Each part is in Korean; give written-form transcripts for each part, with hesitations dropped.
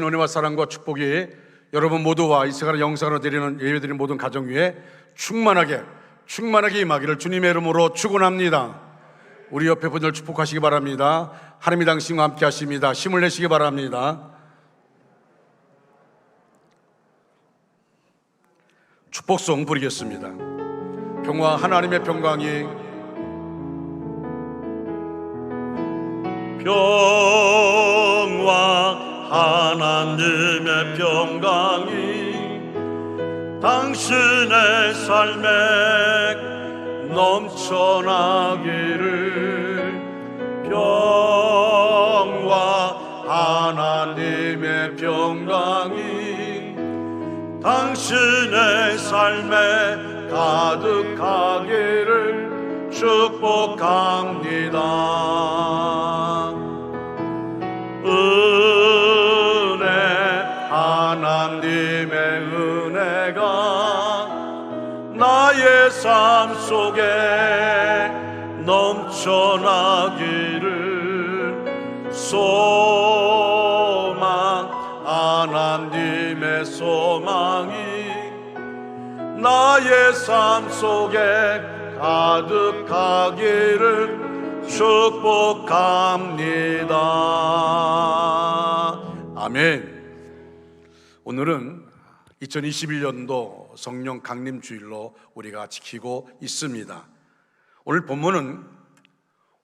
은혜와 사랑과 축복이 여러분 모두와 이 시간에 영상으로 드리는 예배드리는 모든 가정 위에 충만하게 임하기를 주님의 이름으로 축원합니다. 우리 옆에 분들 축복하시기 바랍니다. 하나님이 당신과 함께 하십니다. 힘을 내시기 바랍니다. 축복송 부르겠습니다. 평화, 하나님의 평강이 평화 하나님의 평강이 당신의 삶에 넘쳐나기를. 평화 하나님의 평강이 당신의 삶에 가득하기를 축복합니다. 은혜, 하나님의 은혜가 나의 삶 속에 넘쳐나기를. 소망, 하나님의 소망이 나의 삶 속에 가득하기를 축복합니다. 아멘. 오늘은 2021년도 성령 강림 주일로 우리가 지키고 있습니다. 오늘 본문은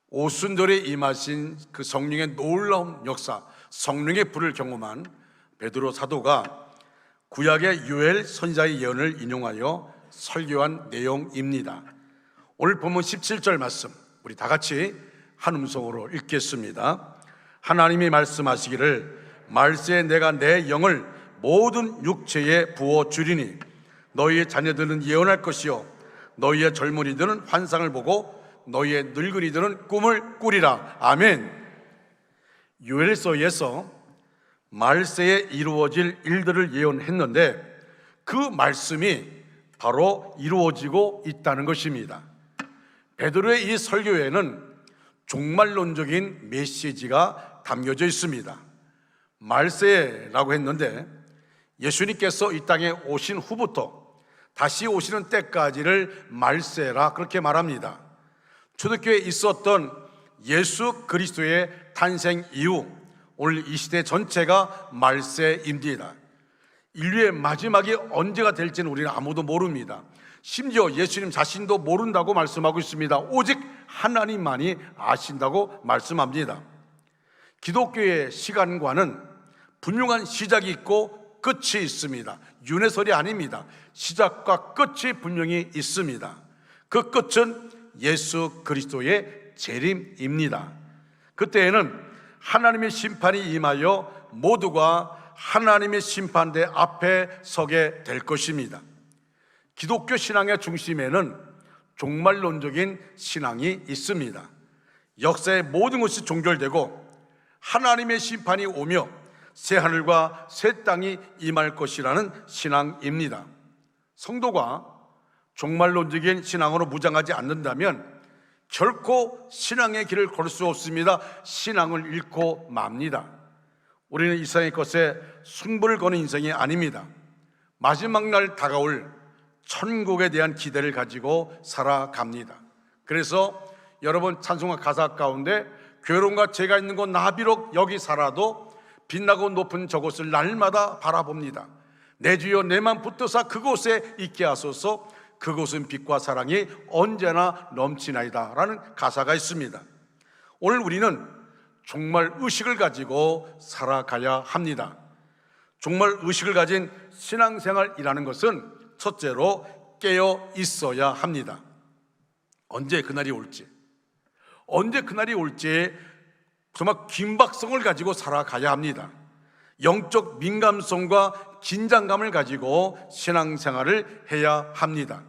오순절에 임하신 그 성령의 놀라운 역사, 성령의 불을 경험한 베드로 사도가 구약의 요엘 선지자의 예언을 인용하여 설교한 내용입니다. 오늘 본문 17절 말씀 우리 다 같이 한 음성으로 읽겠습니다. 하나님이 말씀하시기를 말세에 내가 내 영을 모든 육체에 부어주리니 너희의 자녀들은 예언할 것이요 너희의 젊은이들은 환상을 보고 너희의 늙은이들은 꿈을 꾸리라. 아멘. 요엘서에서 말세에 이루어질 일들을 예언했는데 그 말씀이 바로 이루어지고 있다는 것입니다. 베드로의 이 설교에는 종말론적인 메시지가 담겨져 있습니다. 말세라고 했는데 예수님께서 이 땅에 오신 후부터 다시 오시는 때까지를 말세라 그렇게 말합니다. 초대교회에 있었던 예수 그리스도의 탄생 이후 오늘 이 시대 전체가 말세입니다. 인류의 마지막이 언제가 될지는 우리는 아무도 모릅니다. 심지어 예수님 자신도 모른다고 말씀하고 있습니다. 오직 하나님만이 아신다고 말씀합니다. 기독교의 시간과는 분명한 시작이 있고 끝이 있습니다. 윤회설이 아닙니다. 시작과 끝이 분명히 있습니다. 그 끝은 예수 그리스도의 재림입니다. 그때에는 하나님의 심판이 임하여 모두가 하나님의 심판대 앞에 서게 될 것입니다. 기독교 신앙의 중심에는 종말론적인 신앙이 있습니다. 역사의 모든 것이 종결되고 하나님의 심판이 오며 새 하늘과 새 땅이 임할 것이라는 신앙입니다. 성도가 종말론적인 신앙으로 무장하지 않는다면 결코 신앙의 길을 걸 수 없습니다. 신앙을 잃고 맙니다. 우리는 이 세상의 것에 승부를 거는 인생이 아닙니다. 마지막 날 다가올 천국에 대한 기대를 가지고 살아갑니다. 그래서 여러분 찬송가 가사 가운데 괴로움과 죄가 있는 곳 나 비록 여기 살아도 빛나고 높은 저곳을 날마다 바라봅니다. 내 주여 내만 붙드사 그곳에 있게 하소서. 그곳은 빛과 사랑이 언제나 넘치나이다 라는 가사가 있습니다. 오늘 우리는 종말 의식을 가지고 살아가야 합니다. 종말 의식을 가진 신앙생활이라는 것은 첫째로 깨어 있어야 합니다. 언제 그날이 올지 정말 긴박성을 가지고 살아가야 합니다. 영적 민감성과 긴장감을 가지고 신앙생활을 해야 합니다.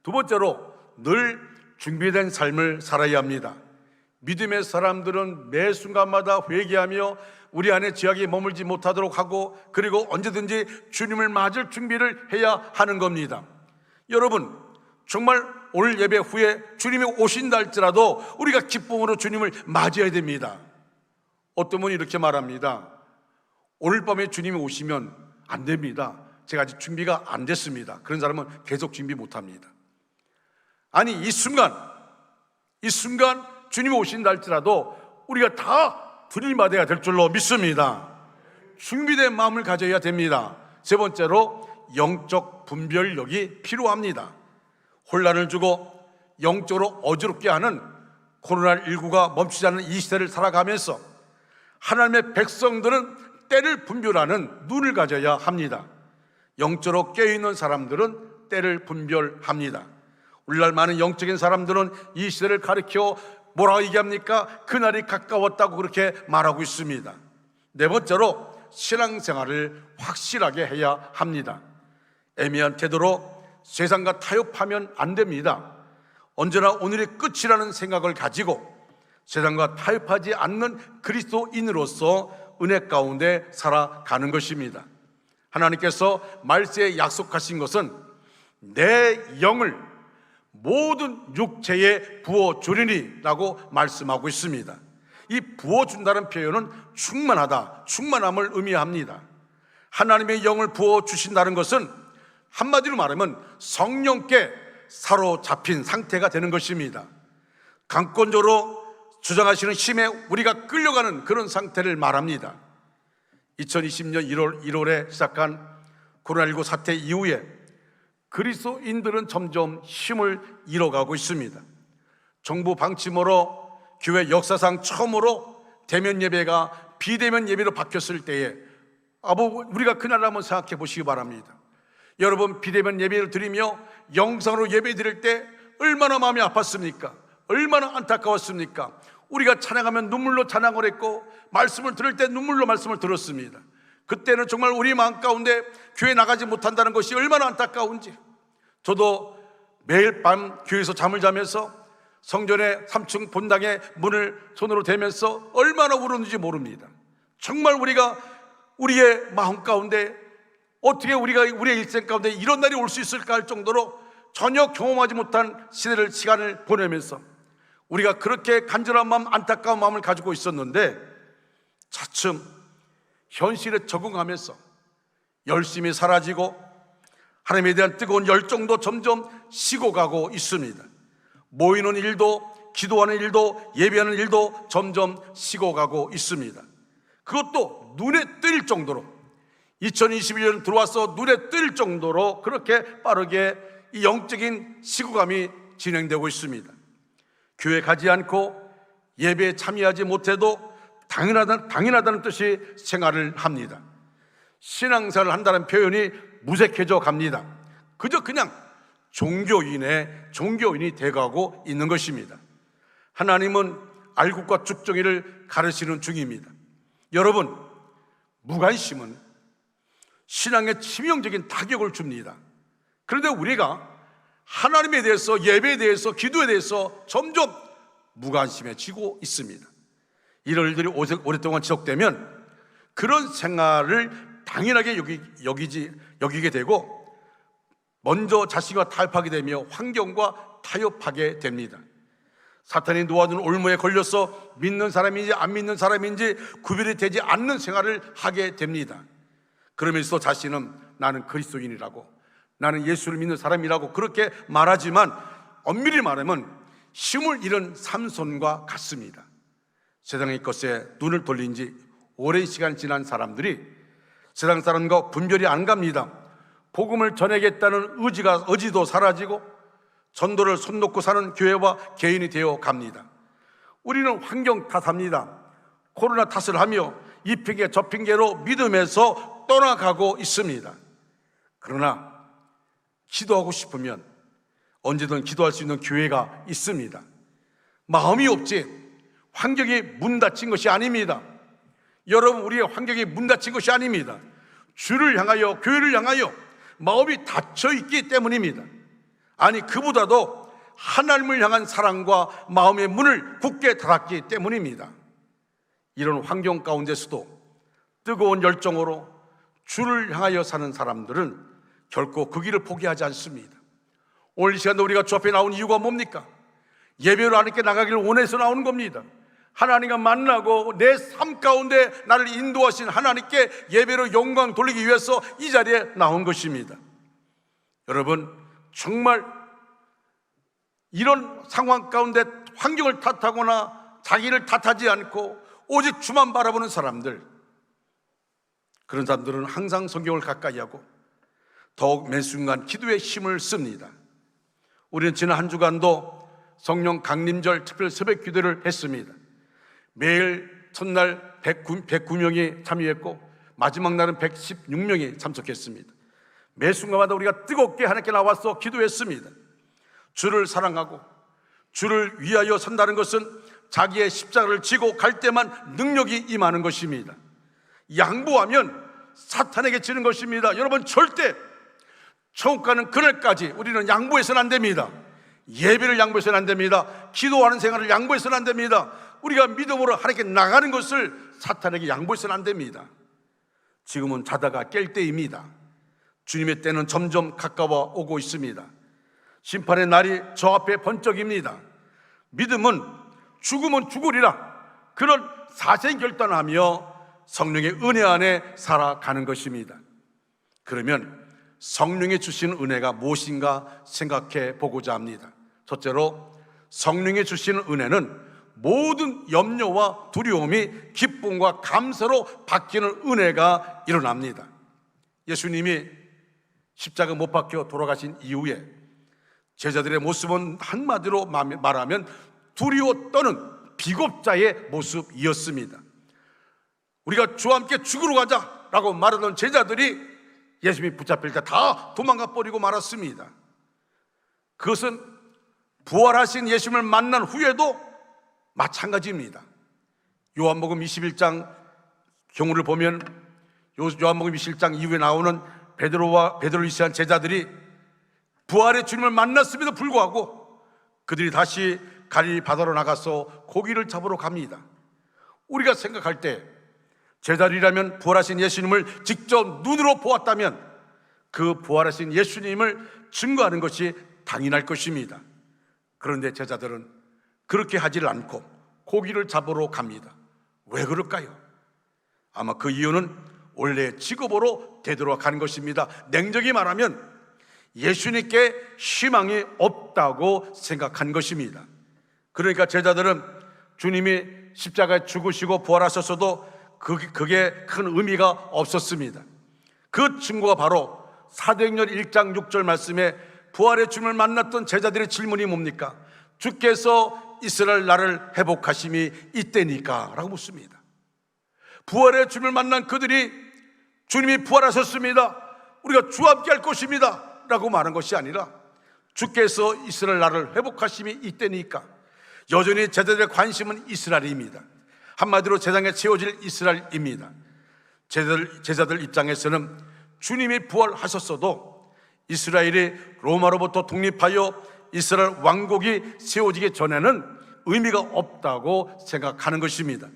두 번째로 늘 준비된 삶을 살아야 합니다. 믿음의 사람들은 매 순간마다 회개하며 우리 안에 죄악이 머물지 못하도록 하고 그리고 언제든지 주님을 맞을 준비를 해야 하는 겁니다. 여러분 정말 오늘 예배 후에 주님이 오신다 할지라도 우리가 기쁨으로 주님을 맞이해야 됩니다. 어떤 분이 이렇게 말합니다. 오늘 밤에 주님이 오시면 안 됩니다. 제가 아직 준비가 안 됐습니다. 그런 사람은 계속 준비 못 합니다. 아니, 이 순간 주님이 오신다 할지라도 우리가 다 들이받아야 될 줄로 믿습니다. 준비된 마음을 가져야 됩니다. 세 번째로 영적 분별력이 필요합니다. 혼란을 주고 영적으로 어지럽게 하는 코로나19가 멈추지 않는 이 시대를 살아가면서 하나님의 백성들은 때를 분별하는 눈을 가져야 합니다. 영적으로 깨어있는 사람들은 때를 분별합니다. 오늘날 많은 영적인 사람들은 이 시대를 가리켜 뭐라고 얘기합니까? 그날이 가까웠다고 그렇게 말하고 있습니다. 네 번째로 신앙생활을 확실하게 해야 합니다. 애매한 태도로 세상과 타협하면 안 됩니다. 언제나 오늘이 끝이라는 생각을 가지고 세상과 타협하지 않는 그리스도인으로서 은혜 가운데 살아가는 것입니다. 하나님께서 말세에 약속하신 것은 내 영을 모든 육체에 부어주리니 라고 말씀하고 있습니다. 이 부어준다는 표현은 충만하다, 충만함을 의미합니다. 하나님의 영을 부어주신다는 것은 한마디로 말하면 성령께 사로잡힌 상태가 되는 것입니다. 강권적으로 주장하시는 힘에 우리가 끌려가는 그런 상태를 말합니다. 2020년 1월에 시작한 코로나19 사태 이후에 그리스도인들은 점점 힘을 잃어가고 있습니다. 정부 방침으로 교회 역사상 처음으로 대면 예배가 비대면 예배로 바뀌었을 때에 우리가 그날을 한번 생각해 보시기 바랍니다. 여러분, 비대면 예배를 드리며 영상으로 예배 드릴 때 얼마나 마음이 아팠습니까? 얼마나 안타까웠습니까? 우리가 찬양하면 눈물로 찬양을 했고 말씀을 들을 때 눈물로 말씀을 들었습니다. 그때는 정말 우리 마음 가운데 교회 나가지 못한다는 것이 얼마나 안타까운지. 저도 매일 밤 교회에서 잠을 자면서 성전의 3층 본당의 문을 손으로 대면서 얼마나 울었는지 모릅니다. 정말 우리가 우리의 마음 가운데 어떻게 우리의 일생 가운데 이런 날이 올 수 있을까 할 정도로 전혀 경험하지 못한 시간을 보내면서 우리가 그렇게 간절한 마음, 안타까운 마음을 가지고 있었는데 차츰 현실에 적응하면서 열심히 사라지고 하나님에 대한 뜨거운 열정도 점점 식어가고 있습니다. 모이는 일도, 기도하는 일도, 예배하는 일도 점점 식어가고 있습니다. 그것도 눈에 띌 정도로 2021년 들어와서 눈에 띌 정도로 그렇게 빠르게 이 영적인 식어감이 진행되고 있습니다. 교회 가지 않고 예배에 참여하지 못해도 당연하다는 뜻이 생활을 합니다. 신앙생활을 한다는 표현이 무색해져 갑니다. 그저 그냥 종교인이 돼가고 있는 것입니다. 하나님은 알곡과 죽정이를 가르치는 중입니다. 여러분, 무관심은 신앙에 치명적인 타격을 줍니다. 그런데 우리가 하나님에 대해서, 예배에 대해서, 기도에 대해서 점점 무관심해지고 있습니다. 이런 일들이 오랫동안 지속되면 그런 생활을 당연하게 여기게 되고 먼저 자신과 타협하게 되며 환경과 타협하게 됩니다. 사탄이 놓아둔 올무에 걸려서 믿는 사람인지 안 믿는 사람인지 구별이 되지 않는 생활을 하게 됩니다. 그러면서 자신은 나는 그리스도인이라고, 나는 예수를 믿는 사람이라고 그렇게 말하지만 엄밀히 말하면 힘을 잃은 삼손과 같습니다. 세상의 것에 눈을 돌린 지 오랜 시간 지난 사람들이 세상 사람과 분별이 안 갑니다. 복음을 전하겠다는 의지도 사라지고 전도를 손 놓고 사는 교회와 개인이 되어 갑니다. 우리는 환경 탓합니다. 코로나 탓을 하며 이 핑계 저 핑계로 믿음에서 떠나가고 있습니다. 그러나 기도하고 싶으면 언제든 기도할 수 있는 교회가 있습니다. 마음이 없지 환경이 문 닫힌 것이 아닙니다. 여러분, 우리의 환경이 문 닫힌 것이 아닙니다. 주를 향하여, 교회를 향하여 마음이 닫혀 있기 때문입니다. 아니, 그보다도 하나님을 향한 사랑과 마음의 문을 굳게 닫았기 때문입니다. 이런 환경 가운데서도 뜨거운 열정으로 주를 향하여 사는 사람들은 결코 그 길을 포기하지 않습니다. 오늘 이 시간에 우리가 주 앞에 나온 이유가 뭡니까? 예배로 하나님께 나가기를 원해서 나오는 겁니다. 하나님과 만나고 내 삶 가운데 나를 인도하신 하나님께 예배로 영광 돌리기 위해서 이 자리에 나온 것입니다. 여러분, 정말 이런 상황 가운데 환경을 탓하거나 자기를 탓하지 않고 오직 주만 바라보는 사람들, 그런 사람들은 항상 성경을 가까이 하고 더욱 매 순간 기도에 힘을 씁니다. 우리는 지난 한 주간도 성령 강림절 특별 새벽 기도를 했습니다. 매일 첫날 109명이 참여했고 마지막 날은 116명이 참석했습니다. 매 순간마다 우리가 뜨겁게 하나님께 나와서 기도했습니다. 주를 사랑하고 주를 위하여 선다는 것은 자기의 십자가를 지고 갈 때만 능력이 임하는 것입니다. 양보하면 사탄에게 지는 것입니다. 여러분, 절대 천국 가는 그날까지 우리는 양보해서는 안 됩니다. 예배를 양보해서는 안 됩니다. 기도하는 생활을 양보해서는 안 됩니다. 우리가 믿음으로 하나님께 나가는 것을 사탄에게 양보해서는 안 됩니다. 지금은 자다가 깰 때입니다. 주님의 때는 점점 가까워 오고 있습니다. 심판의 날이 저 앞에 번쩍입니다. 믿음은 죽으면 죽으리라, 그런 사생 결단하며 성령의 은혜 안에 살아가는 것입니다. 그러면 성령이 주신 은혜가 무엇인가 생각해 보고자 합니다. 첫째로, 성령이 주시는 은혜는 모든 염려와 두려움이 기쁨과 감사로 바뀌는 은혜가 일어납니다. 예수님이 십자가 못 박혀 돌아가신 이후에 제자들의 모습은 한마디로 말하면 두려워 떠는 비겁자의 모습이었습니다. 우리가 주와 함께 죽으러 가자라고 말하던 제자들이 예수님이 붙잡힐 때 다 도망가 버리고 말았습니다. 그것은 부활하신 예수님을 만난 후에도 마찬가지입니다. 요한복음 21장 경우를 보면 요한복음 21장 이후에 나오는 베드로를 위시한 제자들이 부활의 주님을 만났음에도 불구하고 그들이 다시 갈릴리 바다로 나가서 고기를 잡으러 갑니다. 우리가 생각할 때 제자들이라면 부활하신 예수님을 직접 눈으로 보았다면 그 부활하신 예수님을 증거하는 것이 당연할 것입니다. 그런데 제자들은 그렇게 하지를 않고 고기를 잡으러 갑니다. 왜 그럴까요? 아마 그 이유는 원래 직업으로 되돌아가는 것입니다. 냉정히 말하면 예수님께 희망이 없다고 생각한 것입니다. 그러니까 제자들은 주님이 십자가에 죽으시고 부활하셨어도 그게 큰 의미가 없었습니다. 그 증거가 바로 사도행전 1장 6절 말씀에 부활의 주님을 만났던 제자들의 질문이 뭡니까? 주께서 이스라엘 나라를 회복하심이 이때니까? 라고 묻습니다. 부활의 주님을 만난 그들이 주님이 부활하셨습니다, 우리가 주와 함께 할 것입니다 라고 말한 것이 아니라 주께서 이스라엘 나라를 회복하심이 이때니까. 여전히 제자들의 관심은 이스라엘입니다. 한마디로 세상에 채워질 이스라엘입니다. 제자들 입장에서는 주님이 부활하셨어도 이스라엘이 로마로부터 독립하여 이스라엘 왕국이 세워지기 전에는 의미가 없다고 생각하는 것입니다.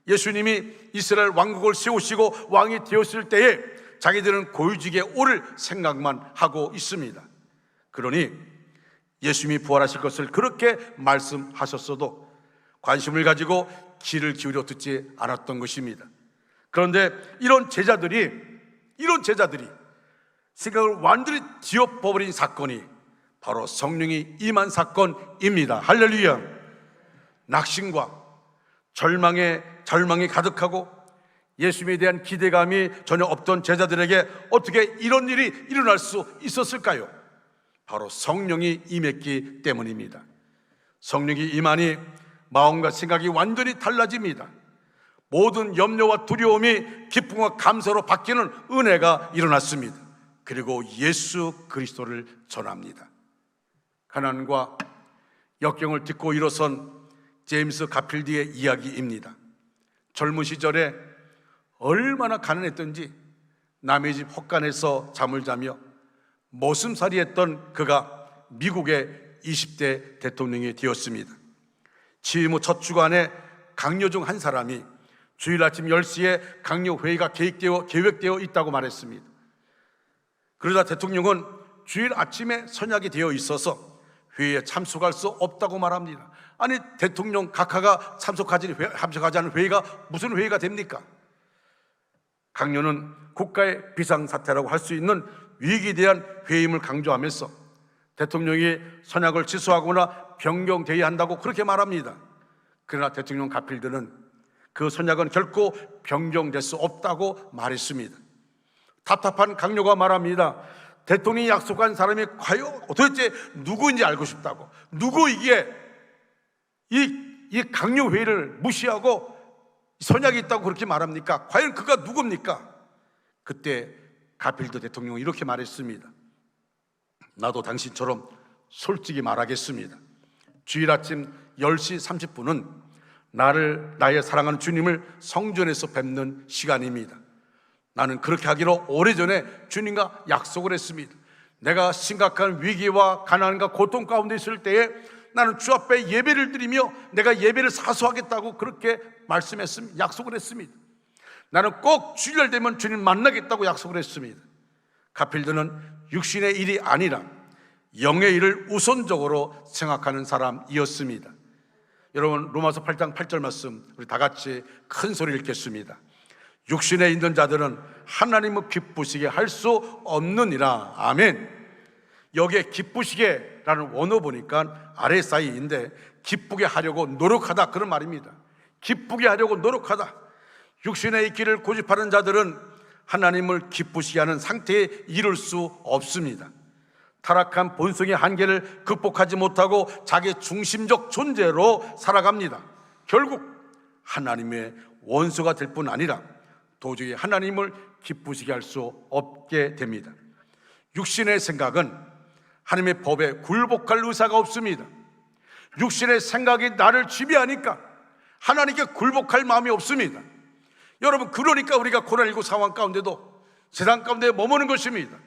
예수님이 이스라엘 왕국을 세우시고 왕이 되었을 때에 자기들은 고유직에 오를 생각만 하고 있습니다. 그러니 예수님이 부활하실 것을 그렇게 말씀하셨어도 관심을 가지고 귀를 기울여 듣지 않았던 것입니다. 그런데 이런 제자들이 생각을 완전히 뒤엎어버린 사건이 바로 성령이 임한 사건입니다. 할렐루야. 낙심과 절망이 가득하고 예수님에 대한 기대감이 전혀 없던 제자들에게 어떻게 이런 일이 일어날 수 있었을까요? 바로 성령이 임했기 때문입니다. 성령이 임하니 마음과 생각이 완전히 달라집니다. 모든 염려와 두려움이 기쁨과 감사로 바뀌는 은혜가 일어났습니다. 그리고 예수 그리스도를 전합니다. 가난과 역경을 딛고 일어선 제임스 가필드의 이야기입니다. 젊은 시절에 얼마나 가난했던지 남의 집 헛간에서 잠을 자며 머슴살이 했던 그가 미국의 20대 대통령이 되었습니다. 취임 후 첫 주간에 강요 중 한 사람이 주일 아침 10시에 강요 회의가 계획되어 있다고 말했습니다. 그러자 대통령은 주일 아침에 선약이 되어 있어서 회의에 참석할 수 없다고 말합니다. 아니 대통령 각하가 참석하지 않은 회의가 무슨 회의가 됩니까? 강요는 국가의 비상사태라고 할 수 있는 위기에 대한 회의임을 강조하면서 대통령이 선약을 취소하거나 변경되어야 한다고 그렇게 말합니다. 그러나 대통령 가필드는 그 선약은 결코 변경될 수 없다고 말했습니다. 답답한 강요가 말합니다. 대통령이 약속한 사람이 과연 도대체 누구인지 알고 싶다고. 누구 이게 이 강요 회의를 무시하고 선약이 있다고 그렇게 말합니까? 과연 그가 누굽니까? 그때 가필드 대통령이 이렇게 말했습니다. 나도 당신처럼 솔직히 말하겠습니다. 주일 아침 10시 30분은 나의 사랑하는 주님을 성전에서 뵙는 시간입니다. 나는 그렇게 하기로 오래전에 주님과 약속을 했습니다. 내가 심각한 위기와 가난과 고통 가운데 있을 때에 나는 주 앞에 예배를 드리며 내가 예배를 사수하겠다고 그렇게 말씀했습니다. 약속을 했습니다. 나는 꼭 주일 되면 주님 만나겠다고 약속을 했습니다. 가필드는 육신의 일이 아니라 영의 일을 우선적으로 생각하는 사람이었습니다. 여러분, 로마서 8장 8절 말씀 우리 다 같이 큰 소리 읽겠습니다. 육신에 있는 자들은 하나님을 기쁘시게 할 수 없느니라. 아멘. 여기에 기쁘시게라는 원어 보니까 아레사이인데 기쁘게 하려고 노력하다 그런 말입니다. 기쁘게 하려고 노력하다. 육신의 있기를 고집하는 자들은 하나님을 기쁘시게 하는 상태에 이를 수 없습니다. 타락한 본성의 한계를 극복하지 못하고 자기 중심적 존재로 살아갑니다. 결국 하나님의 원수가 될 뿐 아니라 도저히 하나님을 기쁘시게 할 수 없게 됩니다. 육신의 생각은 하나님의 법에 굴복할 의사가 없습니다. 육신의 생각이 나를 지배하니까 하나님께 굴복할 마음이 없습니다. 여러분, 그러니까 우리가 코로나19 상황 가운데도 세상 가운데 머무는 것입니다.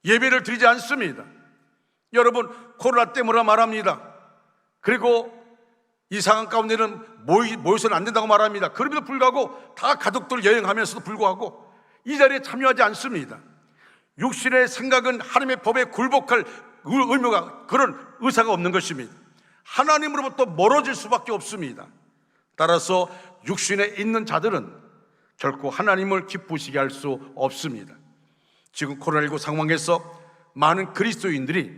예배를 드리지 않습니다. 여러분, 코로나 때문에 말합니다. 그리고 이 상황 가운데는 모여서는 안 된다고 말합니다. 그럼에도 불구하고 다 가족들 여행하면서도 불구하고 이 자리에 참여하지 않습니다. 육신의 생각은 하나님의 법에 굴복할 의무가, 그런 의사가 없는 것입니다. 하나님으로부터 멀어질 수밖에 없습니다. 따라서 육신에 있는 자들은 결코 하나님을 기쁘시게 할 수 없습니다. 지금 코로나19 상황에서 많은 그리스도인들이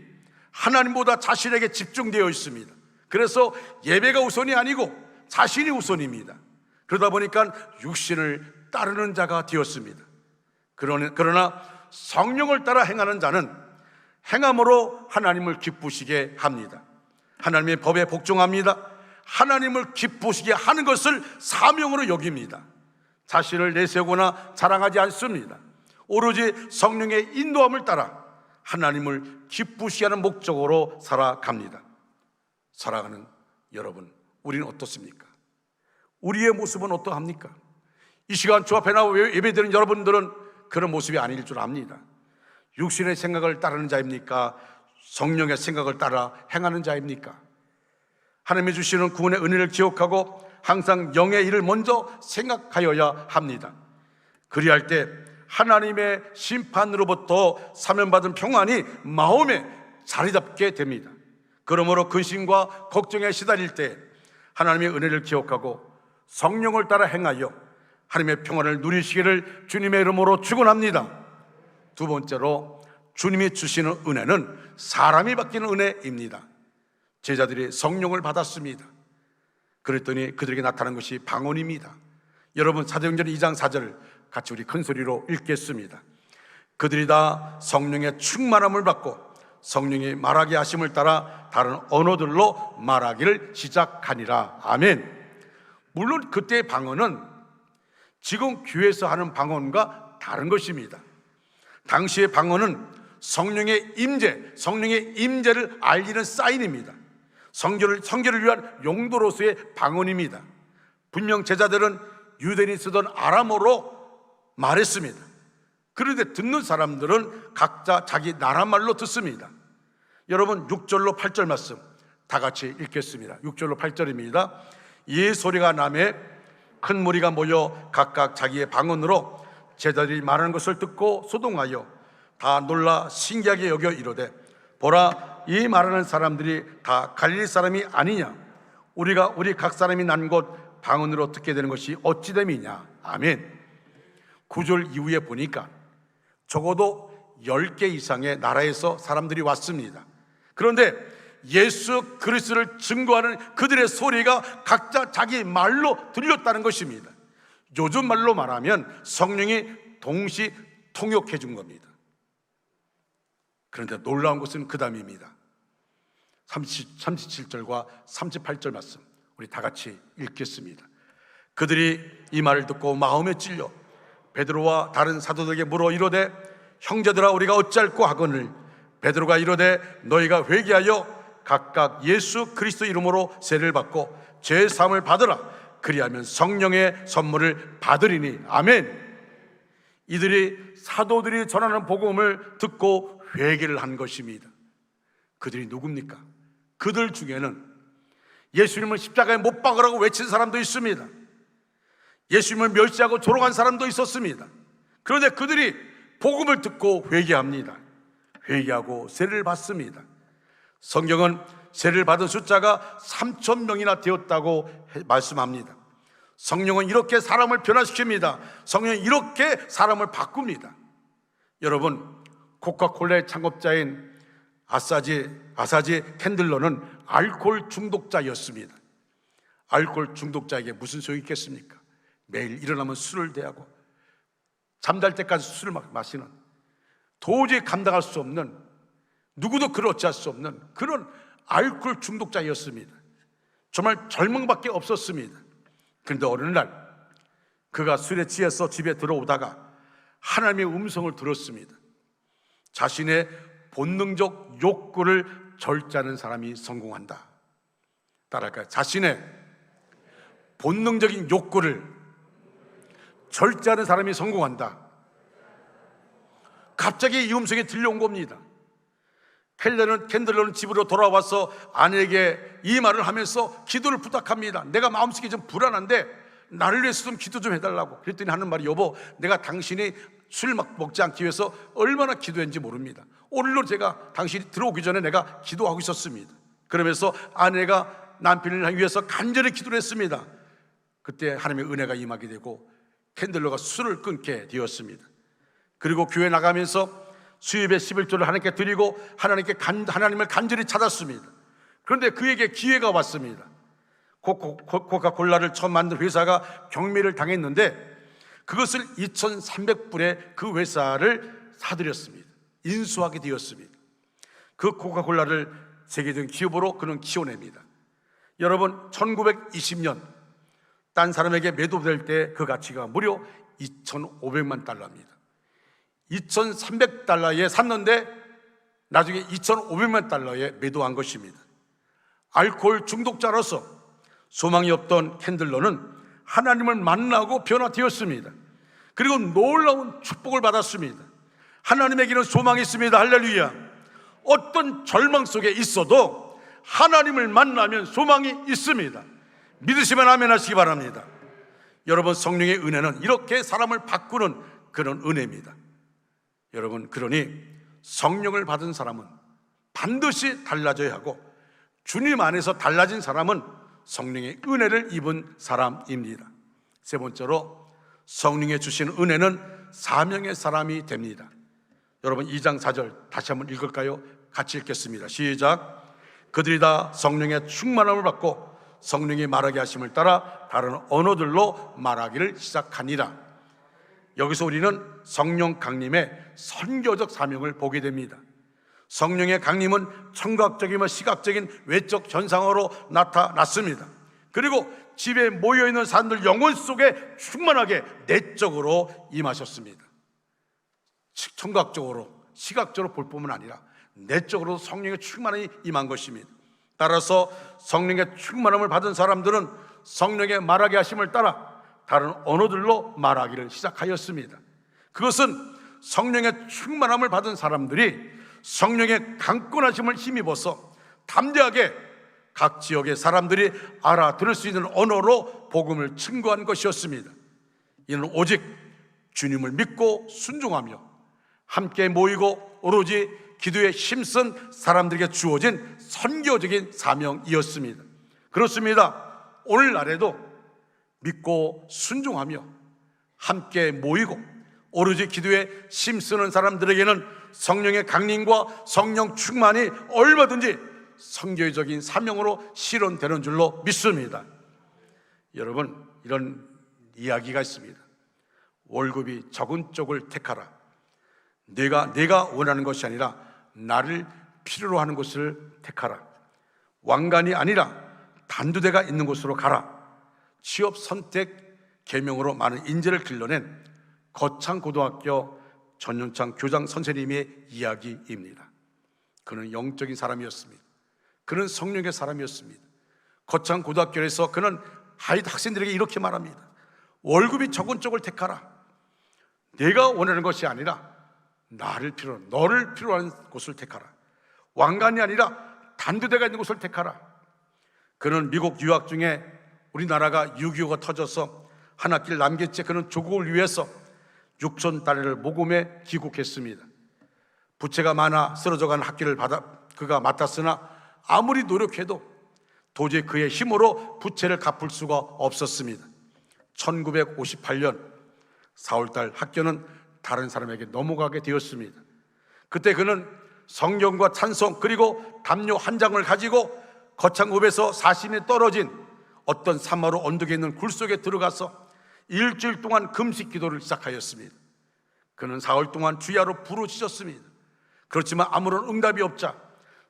하나님보다 자신에게 집중되어 있습니다. 그래서 예배가 우선이 아니고 자신이 우선입니다. 그러다 보니까 육신을 따르는 자가 되었습니다. 그러나 성령을 따라 행하는 자는 행함으로 하나님을 기쁘시게 합니다. 하나님의 법에 복종합니다. 하나님을 기쁘시게 하는 것을 사명으로 여깁니다. 자신을 내세우거나 자랑하지 않습니다. 오로지 성령의 인도함을 따라 하나님을 기쁘시게 하는 목적으로 살아갑니다. 사랑하는 여러분, 우리는 어떻습니까? 우리의 모습은 어떠합니까? 이 시간 주 앞에 나와 예배드리는 여러분들은 그런 모습이 아닐 줄 압니다. 육신의 생각을 따르는 자입니까? 성령의 생각을 따라 행하는 자입니까? 하나님이 주시는 구원의 은혜를 기억하고 항상 영의 일을 먼저 생각하여야 합니다. 그리할 때 하나님의 심판으로부터 사면받은 평안이 마음에 자리 잡게 됩니다. 그러므로 근심과 걱정에 시달릴 때 하나님의 은혜를 기억하고 성령을 따라 행하여 하나님의 평안을 누리시기를 주님의 이름으로 축원합니다. 두 번째로, 주님이 주시는 은혜는 사람이 받기는 은혜입니다. 제자들이 성령을 받았습니다. 그랬더니 그들에게 나타난 것이 방언입니다. 여러분, 사도행전 2장 4절 같이 우리 큰 소리로 읽겠습니다. 그들이 다 성령의 충만함을 받고 성령이 말하게 하심을 따라 다른 언어들로 말하기를 시작하니라. 아멘. 물론 그때의 방언은 지금 교회에서 하는 방언과 다른 것입니다. 당시의 방언은 성령의 임재, 성령의 임재를 알리는 사인입니다. 성결을 위한 용도로서의 방언입니다. 분명 제자들은 유대인이 쓰던 아람어로 말했습니다. 그런데 듣는 사람들은 각자 자기 나라 말로 듣습니다. 여러분, 6절로 8절 말씀 다 같이 읽겠습니다. 6절로 8절입니다. 이 소리가 나매 큰 무리가 모여 각각 자기의 방언으로 제자들이 말하는 것을 듣고 소동하여 다 놀라 신기하게 여겨 이르되, 보라, 이 말하는 사람들이 다 갈릴리 사람이 아니냐? 우리 각 사람이 난 곳 방언으로 듣게 되는 것이 어찌 됨이냐. 아멘. 9절 이후에 보니까 적어도 10개 이상의 나라에서 사람들이 왔습니다. 그런데 예수 그리스도를 증거하는 그들의 소리가 각자 자기 말로 들렸다는 것입니다. 요즘 말로 말하면 성령이 동시 통역해 준 겁니다. 그런데 놀라운 것은 그 다음입니다. 37절과 38절 말씀 우리 다 같이 읽겠습니다. 그들이 이 말을 듣고 마음에 찔려 베드로와 다른 사도들에게 물어 이르되 형제들아 우리가 어찌할꼬 하거늘 베드로가 이르되 너희가 회개하여 각각 예수 그리스도 이름으로 세례를 받고 죄 사함을 받으라. 그리하면 성령의 선물을 받으리니. 아멘. 이들이 사도들이 전하는 복음을 듣고 회개를 한 것입니다. 그들이 누굽니까? 그들 중에는 예수님을 십자가에 못 박으라고 외친 사람도 있습니다. 예수님을 멸시하고 조롱한 사람도 있었습니다. 그런데 그들이 복음을 듣고 회개합니다. 회개하고 세례를 받습니다. 성경은 세례를 받은 숫자가 3,000명이나 되었다고 말씀합니다. 성령은 이렇게 사람을 변화시킵니다. 성령은 이렇게 사람을 바꿉니다. 여러분, 코카콜라의 창업자인 아사지 캔들러는 알코올 중독자였습니다. 알코올 중독자에게 무슨 소용이 있겠습니까? 매일 일어나면 술을 대하고 잠잘 때까지 술을 마시는, 도저히 감당할 수 없는, 누구도 그를 어찌할 수 없는 그런 알코올 중독자였습니다. 정말 절망밖에 없었습니다. 그런데 어느 날 그가 술에 취해서 집에 들어오다가 하나님의 음성을 들었습니다. 자신의 본능적 욕구를 절제하는 사람이 성공한다. 따라할까요? 자신의 본능적인 욕구를 절제하는 사람이 성공한다. 갑자기 이 음성이 들려온 겁니다. 캔들러는 집으로 돌아와서 아내에게 이 말을 하면서 기도를 부탁합니다. 내가 마음속에 좀 불안한데 나를 위해서 좀 기도 좀 해달라고. 그랬더니 하는 말이, 여보, 내가 당신이 술 먹지 않기 위해서 얼마나 기도했는지 모릅니다. 오늘로 제가 당신이 들어오기 전에 내가 기도하고 있었습니다. 그러면서 아내가 남편을 위해서 간절히 기도를 했습니다. 그때 하나님의 은혜가 임하게 되고 캔들러가 술을 끊게 되었습니다. 그리고 교회 나가면서 수입의 11조를 하나님께 드리고 하나님을 간절히 찾았습니다. 그런데 그에게 기회가 왔습니다. 코카콜라를 처음 만든 회사가 경매를 당했는데 그것을 2,300불에 그 회사를 사들였습니다. 인수하게 되었습니다. 그 코카콜라를 세계적인 기업으로 그는 키워냅니다. 여러분, 1920년 딴 사람에게 매도될 때 그 가치가 무려 2,500만 달러입니다. 2,300달러에 샀는데 나중에 2,500만 달러에 매도한 것입니다. 알코올 중독자로서 소망이 없던 캔들러는 하나님을 만나고 변화되었습니다. 그리고 놀라운 축복을 받았습니다. 하나님에게는 소망이 있습니다. 할렐루야. 어떤 절망 속에 있어도 하나님을 만나면 소망이 있습니다. 믿으시면 아멘 하시기 바랍니다. 여러분, 성령의 은혜는 이렇게 사람을 바꾸는 그런 은혜입니다. 여러분, 그러니 성령을 받은 사람은 반드시 달라져야 하고 주님 안에서 달라진 사람은 성령의 은혜를 입은 사람입니다. 세 번째로, 성령의 주신 은혜는 사명의 사람이 됩니다. 여러분, 2장 4절 다시 한번 읽을까요? 같이 읽겠습니다. 시작. 그들이 다 성령의 충만함을 받고 성령이 말하게 하심을 따라 다른 언어들로 말하기를 시작하니라. 여기서 우리는 성령 강림의 선교적 사명을 보게 됩니다. 성령의 강림은 청각적이며 시각적인 외적 현상으로 나타났습니다. 그리고 집에 모여있는 사람들 영혼 속에 충만하게 내적으로 임하셨습니다. 청각적으로 시각적으로 볼 뿐만 아니라 내적으로 성령의 충만함이 임한 것입니다. 따라서 성령의 충만함을 받은 사람들은 성령의 말하게 하심을 따라 다른 언어들로 말하기를 시작하였습니다. 그것은 성령의 충만함을 받은 사람들이 성령의 강권하심을 힘입어서 담대하게 각 지역의 사람들이 알아들을 수 있는 언어로 복음을 증거한 것이었습니다. 이는 오직 주님을 믿고 순종하며 함께 모이고 오로지 기도에 힘쓴 사람들에게 주어진 선교적인 사명이었습니다. 그렇습니다. 오늘날에도 믿고 순종하며 함께 모이고 오로지 기도에 힘쓰는 사람들에게는 성령의 강림과 성령 충만이 얼마든지 선교적인 사명으로 실현되는 줄로 믿습니다. 여러분, 이런 이야기가 있습니다. 월급이 적은 쪽을 택하라. 내가 원하는 것이 아니라 나를 필요로 하는 곳을 택하라. 왕관이 아니라 단두대가 있는 곳으로 가라. 취업 선택 계명으로 많은 인재를 길러낸 거창고등학교 전윤창 교장 선생님의 이야기입니다. 그는 영적인 사람이었습니다. 그는 성령의 사람이었습니다. 거창고등학교에서 그는 학생들에게 이렇게 말합니다. 월급이 적은 쪽을 택하라. 내가 원하는 것이 아니라 너를 필요로 하는 곳을 택하라. 왕관이 아니라 단두대가 있는 곳을 택하라. 그는 미국 유학 중에 우리나라가 6.25가 터져서 한 학기를 남겼지 그는 조국을 위해서 6,000달러를 모금해 귀국했습니다. 부채가 많아 쓰러져가는 학기를 그가 맡았으나 아무리 노력해도 도저히 그의 힘으로 부채를 갚을 수가 없었습니다. 1958년 4월달 학교는 다른 사람에게 넘어가게 되었습니다. 그때 그는 성경과 찬송 그리고 담요 한 장을 가지고 거창읍에서 40이 떨어진 어떤 사마루 언덕에 있는 굴 속에 들어가서 일주일 동안 금식 기도를 시작하였습니다. 그는 4월 동안 주야로 부르짖었습니다. 그렇지만 아무런 응답이 없자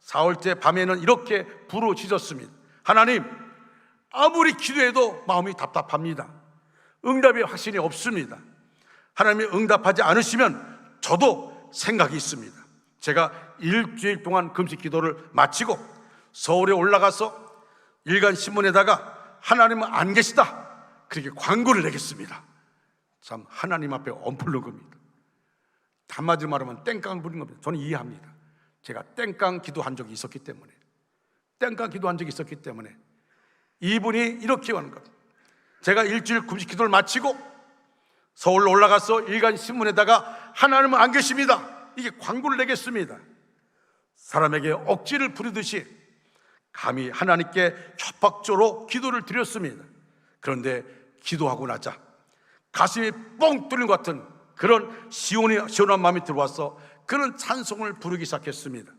4월째 밤에는 이렇게 부르짖었습니다. 하나님, 아무리 기도해도 마음이 답답합니다. 응답이 확신이 없습니다. 하나님이 응답하지 않으시면 저도 생각이 있습니다. 제가 일주일 동안 금식 기도를 마치고 서울에 올라가서 일간 신문에다가 하나님은 안 계시다 그렇게 광고를 내겠습니다. 참 하나님 앞에 엎을른 겁니다. 한마디로 말하면 땡깡을 부린 겁니다. 저는 이해합니다. 제가 땡깡 기도한 적이 있었기 때문에 이분이 이렇게 하는 겁니다. 제가 일주일 금식 기도를 마치고 서울로 올라가서 일간 신문에다가 하나님은 안 계십니다 이게 광고를 내겠습니다. 사람에게 억지를 부리듯이 감히 하나님께 협박조로 기도를 드렸습니다. 그런데 기도하고 나자 가슴이 뻥 뚫린 것 같은 그런 시원한 마음이 들어와서 그는 찬송을 부르기 시작했습니다.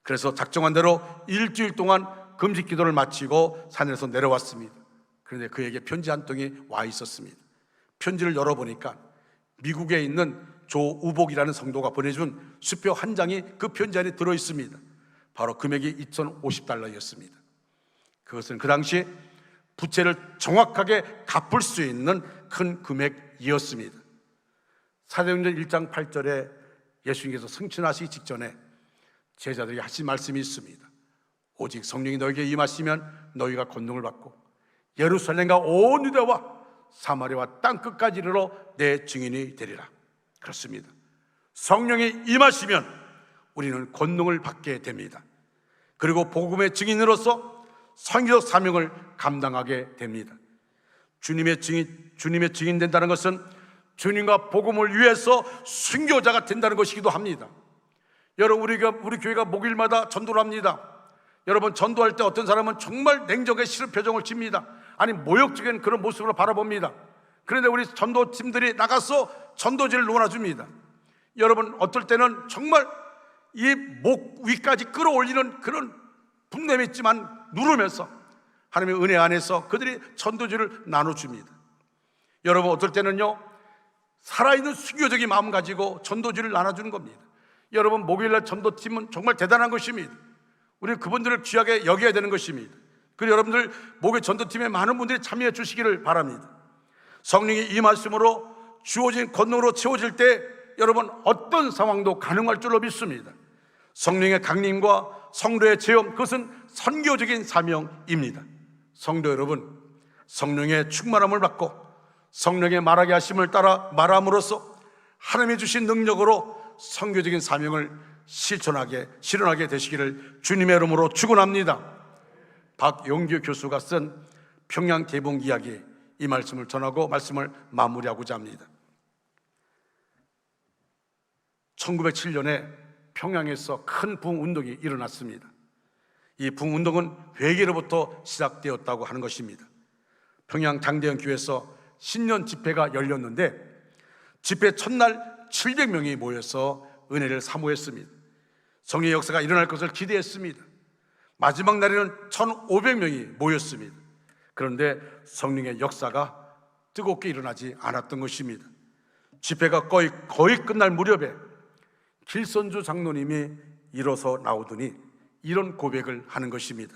그래서 작정한 대로 일주일 동안 금식 기도를 마치고 산에서 내려왔습니다. 그런데 그에게 편지 한 통이 와 있었습니다. 편지를 열어보니까 미국에 있는 조우복이라는 성도가 보내준 수표 한 장이 그 편지 안에 들어있습니다. 바로 금액이 2,050달러였습니다. 그것은 그 당시 부채를 정확하게 갚을 수 있는 큰 금액이었습니다. 사도행전 1장 8절에 예수님께서 승천하시기 직전에 제자들이 하신 말씀이 있습니다. 오직 성령이 너에게 임하시면 너희가 권능을 받고 예루살렘과 온 유대와 사마리아와 땅끝까지 이르러 내 증인이 되리라. 그렇습니다. 성령이 임하시면 우리는 권능을 받게 됩니다. 그리고 복음의 증인으로서 선교적 사명을 감당하게 됩니다. 주님의 증인 된다는 것은 주님과 복음을 위해서 순교자가 된다는 것이기도 합니다. 여러분, 우리 교회가 목요일마다 전도를 합니다. 여러분, 전도할 때 어떤 사람은 정말 냉정하게 싫은 표정을 짓니다. 아니 모욕적인 그런 모습으로 바라봅니다. 그런데 우리 전도팀들이 나가서 전도지를 놓아줍니다. 여러분, 어떨 때는 정말 이 목 위까지 끌어올리는 그런 분냄이 있지만 누르면서 하나님의 은혜 안에서 그들이 전도지를 나눠줍니다. 여러분, 어떨 때는요 살아있는 순교적인 마음 가지고 전도지를 나눠주는 겁니다. 여러분, 목요일날 전도팀은 정말 대단한 것입니다. 우리는 그분들을 귀하게 여겨야 되는 것입니다. 그리고 여러분들 목요일 전도팀에 많은 분들이 참여해 주시기를 바랍니다. 성령이 이 말씀으로 주어진 권능으로 채워질 때 여러분 어떤 상황도 가능할 줄로 믿습니다. 성령의 강림과 성도의 체험, 그것은 선교적인 사명입니다. 성도 여러분, 성령의 충만함을 받고 성령의 말하게 하심을 따라 말함으로써 하나님이 주신 능력으로 선교적인 사명을 실현하게 되시기를 주님의 이름으로 축원합니다. 박용규 교수가 쓴 평양 개봉 이야기, 이 말씀을 전하고 말씀을 마무리하고자 합니다. 1907년에 평양에서 큰 부흥 운동이 일어났습니다. 이 부흥운동은 회개로부터 시작되었다고 하는 것입니다. 평양 장대현 교회에서 신년 집회가 열렸는데 집회 첫날 700명이 모여서 은혜를 사모했습니다. 성령의 역사가 일어날 것을 기대했습니다. 마지막 날에는 1,500명이 모였습니다. 그런데 성령의 역사가 뜨겁게 일어나지 않았던 것입니다. 집회가 거의 끝날 무렵에 길선주 장로님이 일어서 나오더니 이런 고백을 하는 것입니다.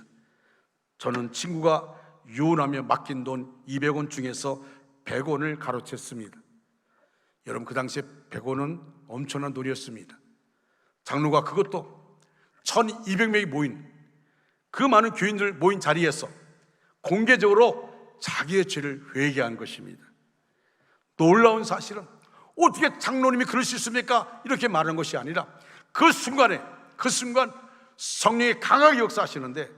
저는 친구가 유언하며 맡긴 돈 200원 중에서 100원을 가로챘습니다. 여러분, 그 당시에 100원은 엄청난 돈이었습니다. 장로가 그것도 1200명이 모인, 그 많은 교인들 모인 자리에서 공개적으로 자기의 죄를 회개한 것입니다. 놀라운 사실은 어떻게 장로님이 그럴 수 있습니까? 이렇게 말하는 것이 아니라 그 순간 성령이 강하게 역사하시는데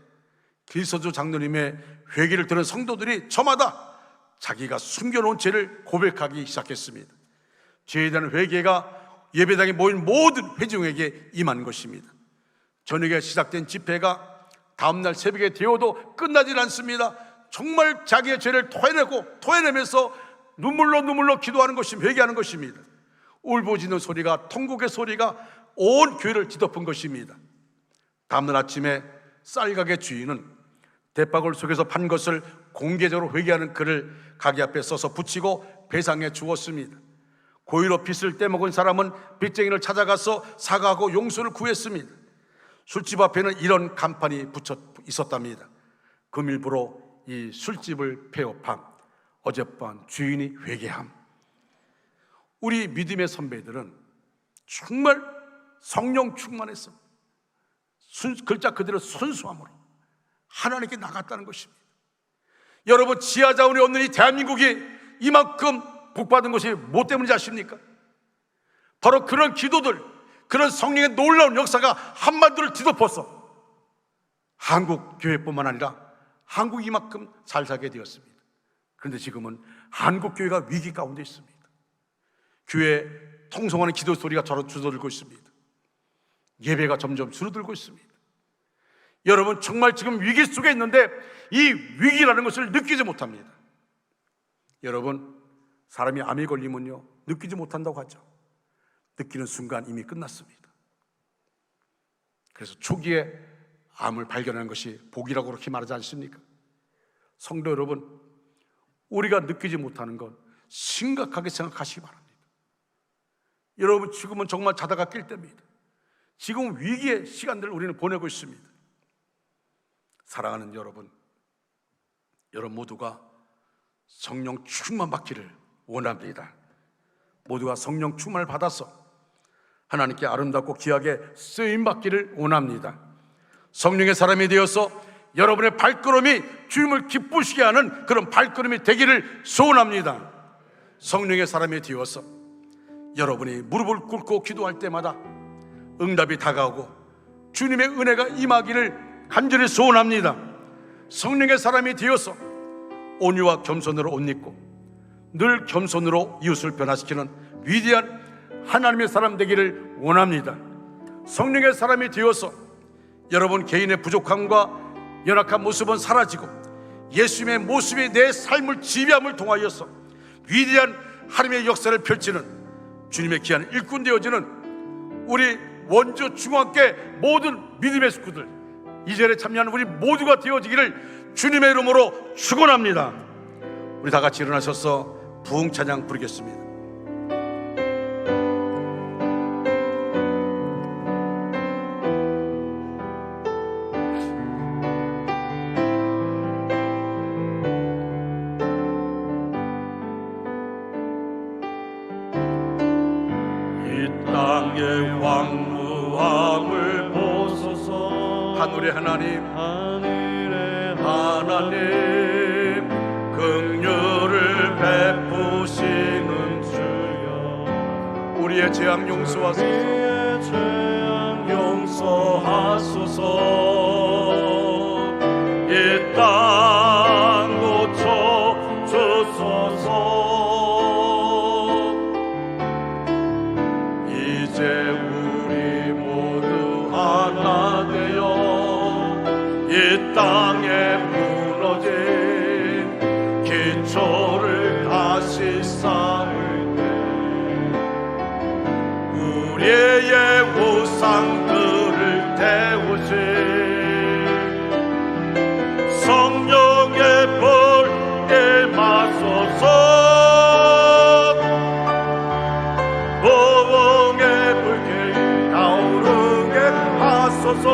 길선주 장로님의 회개를 들은 성도들이 저마다 자기가 숨겨놓은 죄를 고백하기 시작했습니다. 죄에 대한 회개가 예배당에 모인 모든 회중에게 임한 것입니다. 저녁에 시작된 집회가 다음날 새벽에 되어도 끝나질 않습니다. 정말 자기의 죄를 토해내면서 눈물로 기도하는 것입니다. 회개하는 것입니다. 울부짖는 소리가, 통곡의 소리가 온 교회를 뒤덮은 것입니다. 다음날 아침에 쌀가게 주인은 대박을 속에서 판 것을 공개적으로 회개하는 글을 가게 앞에 써서 붙이고 배상해 주었습니다. 고의로 빚을 떼먹은 사람은 빚쟁이를 찾아가서 사과하고 용서를 구했습니다. 술집 앞에는 이런 간판이 붙여 있었답니다. 금일부로 이 술집을 폐업함, 어젯밤 주인이 회개함. 우리 믿음의 선배들은 정말 성령 충만해서 글자 그대로 순수함으로 하나님께 나갔다는 것입니다. 여러분, 지하 자원이 없는 이 대한민국이 이만큼 복받은 것이 뭐 때문인지 아십니까? 바로 그런 기도들, 그런 성령의 놀라운 역사가 한반도를 뒤덮어서 한국 교회뿐만 아니라 한국이 이만큼 잘 살게 되었습니다. 그런데 지금은 한국 교회가 위기 가운데 있습니다. 교회 통성하는 기도 소리가 줄어들고 있습니다. 예배가 점점 줄어들고 있습니다. 여러분, 정말 지금 위기 속에 있는데 이 위기라는 것을 느끼지 못합니다. 여러분, 사람이 암에 걸리면요, 느끼지 못한다고 하죠. 느끼는 순간 이미 끝났습니다. 그래서 초기에 암을 발견하는 것이 복이라고 그렇게 말하지 않습니까? 성도 여러분, 우리가 느끼지 못하는 건 심각하게 생각하시기 바랍니다. 여러분, 지금은 정말 자다가 깰 때입니다. 지금 위기의 시간들을 우리는 보내고 있습니다. 사랑하는 여러분 모두가 성령 충만 받기를 원합니다. 모두가 성령 충만을 받아서 하나님께 아름답고 귀하게 쓰임 받기를 원합니다. 성령의 사람이 되어서 여러분의 발걸음이 주님을 기쁘시게 하는 그런 발걸음이 되기를 소원합니다. 성령의 사람이 되어서 여러분이 무릎을 꿇고 기도할 때마다 응답이 다가오고 주님의 은혜가 임하기를 간절히 소원합니다. 성령의 사람이 되어서 온유와 겸손으로 옷 입고 늘 겸손으로 이웃을 변화시키는 위대한 하나님의 사람 되기를 원합니다. 성령의 사람이 되어서 여러분 개인의 부족함과 연약한 모습은 사라지고 예수님의 모습이 내 삶을 지배함을 통하여서 위대한 하나님의 역사를 펼치는 주님의 귀한 일꾼 되어지는 우리 원주 중앙교회 모든 믿음의 식구들, 이 자리에 참여하는 우리 모두가 되어지기를 주님의 이름으로 축원합니다. 우리 다 같이 일어나셔서 부흥 찬양 부르겠습니다. 땅의 황무함을 보소서. 하늘의 하나님, 하늘의 하나님, 긍휼을 베푸시는 주여, 우리의 죄악 용서하소서. 우리의 죄악 용서하소서. 이 땅 고쳐 주소서. 이제 우리 모두 하나 되어 땅에 무너진 기초를 다시 쌓을 때 우리의 우상들을 태우신 성령의 불에 맞서서 보응의 불길이 타오르게 하소서.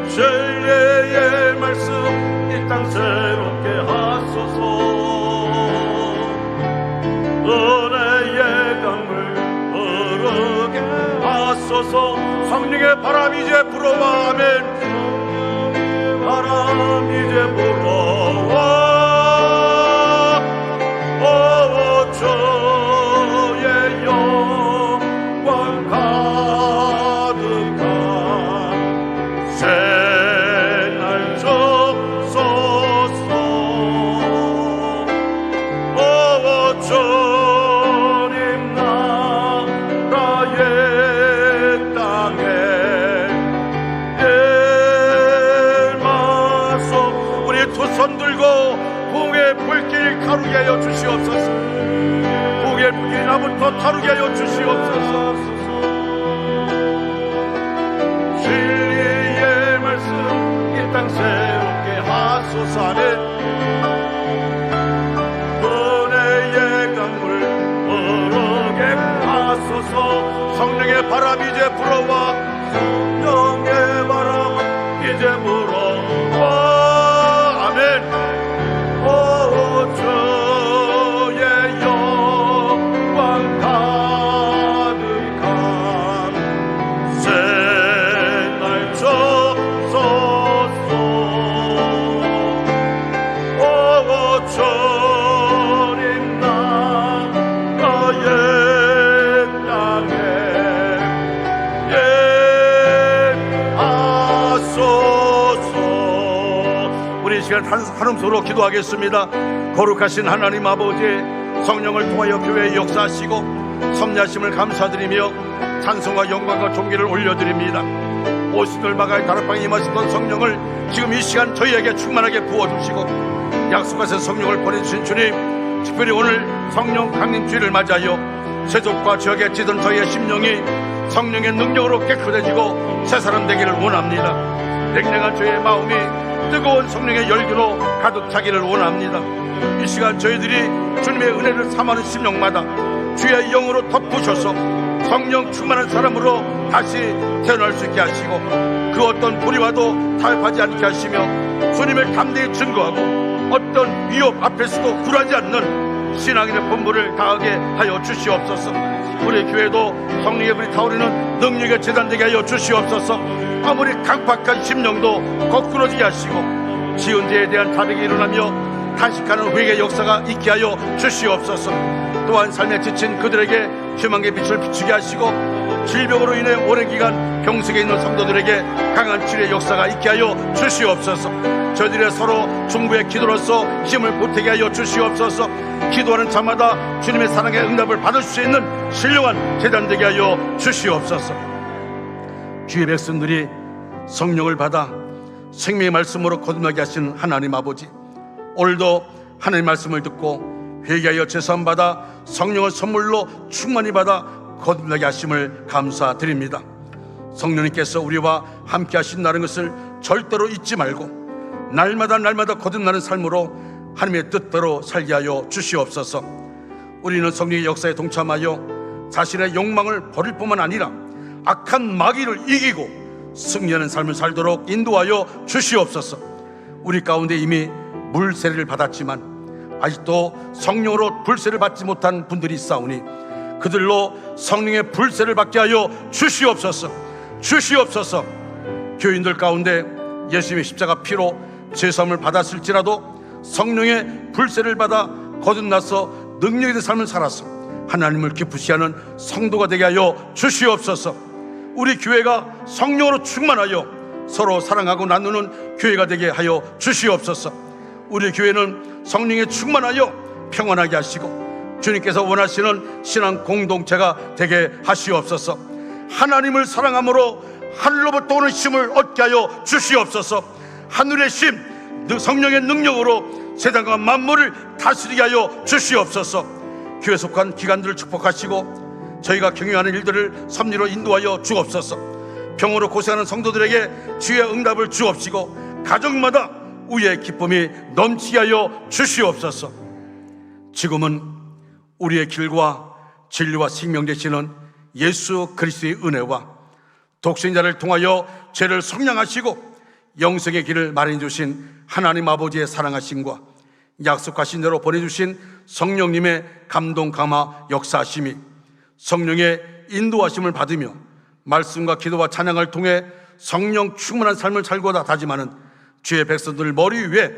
진리의 말씀 이 땅 새롭게 하소서. 은혜의 강물 흐르게 하소서. 성령의 바람 이제 불어와. 아멘. 바람 이제 불어와. 주의 영광 가득한 새날 주소서. 주님 나라의 땅에 일마소. 우리 두 손 들고 부흥의 불길 가루게 하여 주시옵소서. 부흥의 불길 나부터 타루게 하여 주시옵소서. 진리의 말씀 이 땅 새롭게 하소서. 은혜의 강물 흐르게 하소서. 성령의 바람 이제 불어와. 성령의 바람 이제 불어와. 아멘. 주의 영광 가득한 새날 주소서. 주님 나라의 땅에 예하소서. 우리 이 시간 한음소로 기도하겠습니다. 거룩하신 하나님 아버지, 성령을 통하여 교회에 역사하시고 섭리하심을 감사드리며 찬송과 영광과 존귀를 올려드립니다. 오시들 마가의 다락방에 임하셨던 성령을 지금 이 시간 저희에게 충만하게 부어주시고 약속하신 성령을 보내주신 주님, 특별히 오늘 성령 강림주의를 맞이하여 세속과 죄악에 찌든 저희의 심령이 성령의 능력으로 깨끗해지고 새사람 되기를 원합니다. 냉랭한 저희의 마음이 뜨거운 성령의 열기로 가득 차기를 원합니다. 이 시간 저희들이 주님의 은혜를 삼하는 심령마다 주의 영으로 덮으셔서 성령 충만한 사람으로 다시 태어날 수 있게 하시고 그 어떤 불의와도 타협하지 않게 하시며 주님을 담대히 증거하고 어떤 위협 앞에서도 굴하지 않는 신앙인의 본분을 다하게 하여 주시옵소서. 우리 교회도 성령의 불이 타오르는 능력의 재단 되게 하여 주시옵소서. 아무리 강팍한 심령도 거꾸러지게 하시고 지은 죄에 대한 자백이 일어나며 탄식하는 회개 역사가 있게 하여 주시옵소서. 또한 삶에 지친 그들에게 희망의 빛을 비추게 하시고 질병으로 인해 오랜 기간 병석에 있는 성도들에게 강한 치료의 역사가 있게 하여 주시옵소서. 저희들의 서로 중보의 기도로서 힘을 보태게 하여 주시옵소서. 기도하는 자마다 주님의 사랑의 응답을 받을 수 있는 신령한 제단 되게 하여 주시옵소서. 주의 백성들이 성령을 받아 생명의 말씀으로 거듭나게 하시는 하나님 아버지, 오늘도 하나님의 말씀을 듣고 회개하여 제사함 받아 성령을 선물로 충만히 받아 거듭나게 하심을 감사드립니다. 성령님께서 우리와 함께 하신다는 것을 절대로 잊지 말고 날마다 거듭나는 삶으로 하나님의 뜻대로 살게 하여 주시옵소서. 우리는 성령의 역사에 동참하여 자신의 욕망을 버릴 뿐만 아니라 악한 마귀를 이기고 승리하는 삶을 살도록 인도하여 주시옵소서. 우리 가운데 이미 물세례를 받았지만 아직도 성령으로 불세를 받지 못한 분들이 있사오니 그들로 성령의 불세를 받게 하여 주시옵소서. 교인들 가운데 예수님의 십자가 피로 죄사함을 받았을지라도 성령의 불세를 받아 거듭나서 능력이 있는 삶을 살아서 하나님을 기쁘시게 하는 성도가 되게 하여 주시옵소서. 우리 교회가 성령으로 충만하여 서로 사랑하고 나누는 교회가 되게 하여 주시옵소서. 우리 교회는 성령에 충만하여 평안하게 하시고 주님께서 원하시는 신앙 공동체가 되게 하시옵소서. 하나님을 사랑함으로 하늘로부터 오는 힘을 얻게 하여 주시옵소서. 하늘의 힘, 성령의 능력으로 세상과 만물을 다스리게 하여 주시옵소서. 교회 속한 기관들을 축복하시고 저희가 경영하는 일들을 섭리로 인도하여 주옵소서. 병으로 고생하는 성도들에게 주의 응답을 주옵시고 가정마다 우리의 기쁨이 넘치게 하여 주시옵소서. 지금은 우리의 길과 진리와 생명 되시는 예수 그리스도의 은혜와 독생자를 통하여 죄를 속량하시고 영생의 길을 마련해 주신 하나님 아버지의 사랑하심과 약속하신 대로 보내주신 성령님의 감동 감화 역사하심이 성령의 인도하심을 받으며 말씀과 기도와 찬양을 통해 성령 충만한 삶을 살고자 다짐하는 주의 백성들 머리 위에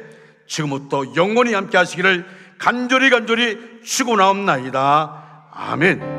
지금부터 영원히 함께 하시기를 간절히 축원하옵나이다. 아멘.